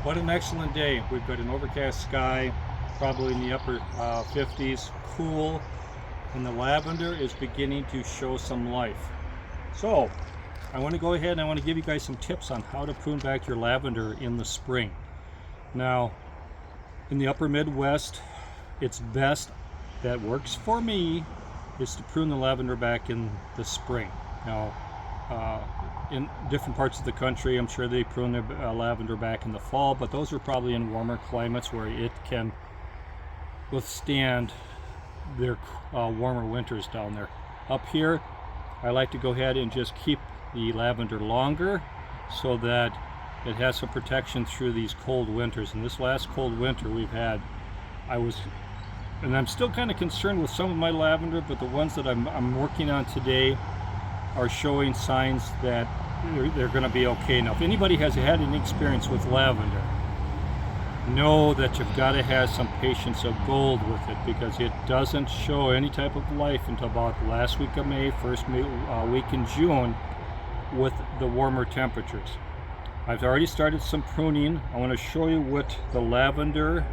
What an excellent day. We've got an overcast sky, probably in the upper 50s, cool, and the lavender is beginning to show some life. So I want to go ahead and I want to give you guys some tips on how to prune back your lavender in the spring. Now, in the upper Midwest, it's best, that works for me, is to prune the lavender back in the spring. Now, in different parts of the country, I'm sure they prune their lavender back in the fall, but those are probably in warmer climates where it can withstand their warmer winters down there. Up here, I like to go ahead and just keep the lavender longer so that it has some protection through these cold winters. And this last cold winter we've had, I'm still kind of concerned with some of my lavender, but the ones that I'm working on today are showing signs that they're going to be okay. Now, if anybody has had any experience with lavender, know that you've got to have some patience of gold with it, because it doesn't show any type of life until about the last week of May, first week in June, with the warmer temperatures. I've already started some pruning. I want to show you what the lavender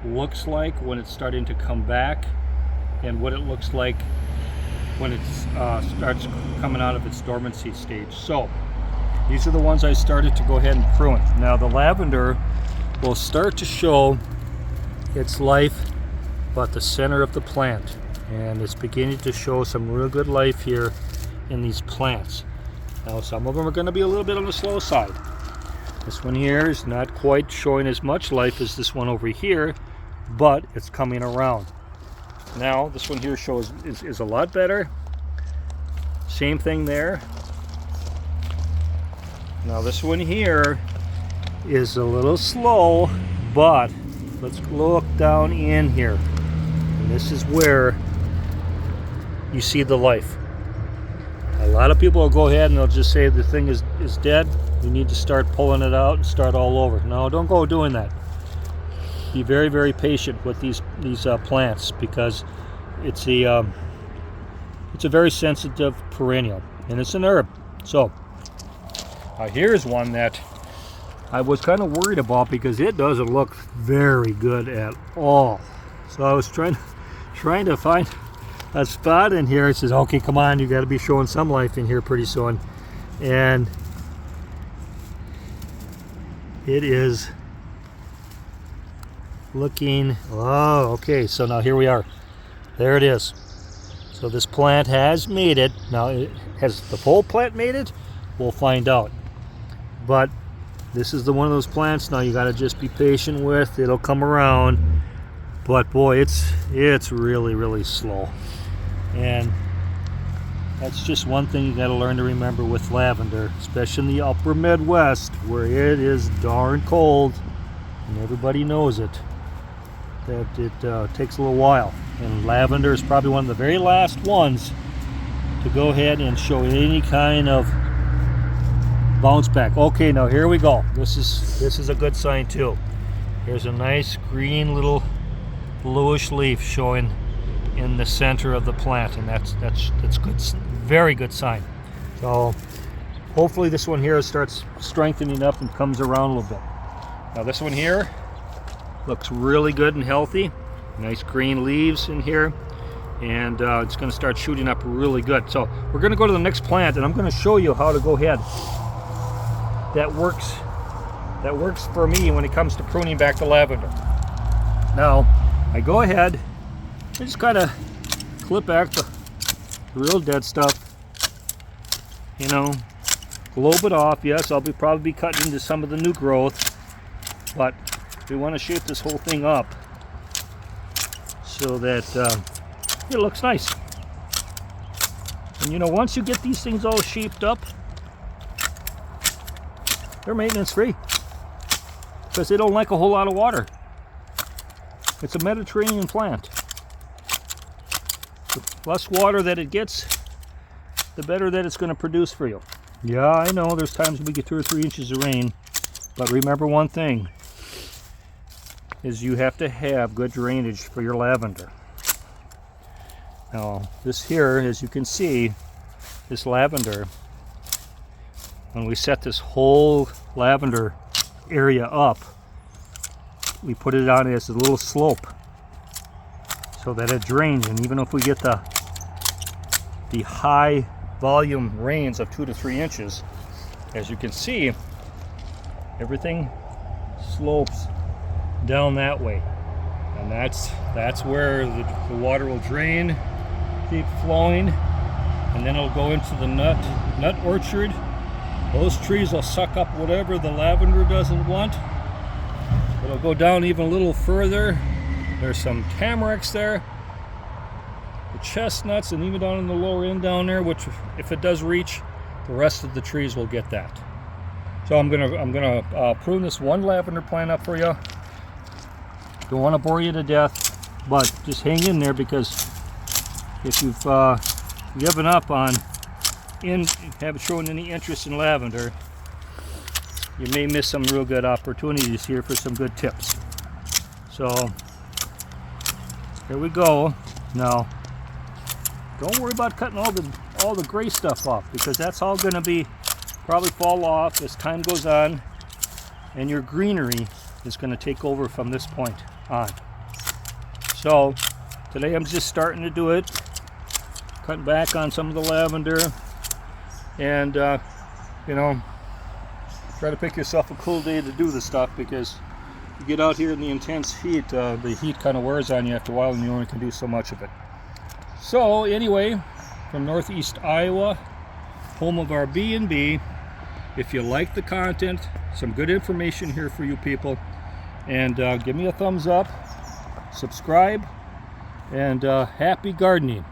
looks like when it's starting to come back, and what it looks like when it starts coming out of its dormancy stage. So these are the ones I started to go ahead and prune. Now the lavender will start to show its life about the center of the plant, and it's beginning to show some real good life here in these plants. Now some of them are going to be a little bit on the slow side. This one here is not quite showing as much life as this one over here, but it's coming around. Now this one here is a lot better. Same thing there. Now this one here is a little slow, but let's look down in here. And this is where you see the life. A lot of people will go ahead and they'll just say the thing is dead. You need to start pulling it out and start all over. No, don't go doing that. Be very, very patient with these plants, because it's a very sensitive perennial, and it's an herb. So here's one that I was kind of worried about, because it doesn't look very good at all. So I was trying to find a spot in here. It says, okay, come on, you got to be showing some life in here pretty soon, and it is looking, oh, okay, so now here we are. There it is. So this plant has made it. Now, has the whole plant made it? We'll find out. But this is one of those plants now you got to just be patient with. It'll come around. But boy, it's really, really slow. And that's just one thing you got to learn to remember with lavender, especially in the upper Midwest, where it is darn cold, and everybody knows it, that it takes a little while. And lavender is probably one of the very last ones to go ahead and show any kind of bounce back. Okay, now here we go. This is a good sign too. Here's a nice green little bluish leaf showing in the center of the plant, and that's good, very good sign. So hopefully this one here starts strengthening up and comes around a little bit. Now this one here looks really good and healthy. Nice green leaves in here, and it's going to start shooting up really good. So we're going to go to the next plant, and I'm going to show you how to go ahead. That works for me when it comes to pruning back the lavender. Now I go ahead and just kind of clip back the real dead stuff, you know, globe it off. Yes, I'll probably be cutting into some of the new growth, but we want to shape this whole thing up so that it looks nice. And you know, once you get these things all shaped up, they're maintenance free, because they don't like a whole lot of water. It's a Mediterranean plant. The less water that it gets, the better that it's going to produce for you. Yeah, I know there's times we get 2 or 3 inches of rain, but remember one thing, is you have to have good drainage for your lavender. Now this here, as you can see, this lavender, when we set this whole lavender area up, we put it on as a little slope so that it drains. And even if we get the high volume rains of 2 to 3 inches, as you can see, everything slopes down that way, and that's where the water will drain, keep flowing, and then it'll go into the nut orchard. Those trees will suck up whatever the lavender doesn't want. It'll go down even a little further. There's some tamaracks there, the chestnuts, and even down in the lower end down there, which if it does reach, the rest of the trees will get that. So I'm gonna prune this one lavender plant up for you. Don't want to bore you to death, but just hang in there, because if you've given up on haven't shown any interest in lavender, you may miss some real good opportunities here for some good tips. So here we go. Now, don't worry about cutting all the gray stuff off, because that's all going to be probably fall off as time goes on, and your greenery is going to take over from this point on. So today I'm just starting to do it, cutting back on some of the lavender, and you know, try to pick yourself a cool day to do this stuff, because you get out here in the intense heat, the heat kind of wears on you after a while, and you only can do so much of it. So anyway, from Northeast Iowa, home of our B&B, if you like the content, some good information here for you people, and give me a thumbs up, subscribe, and happy gardening.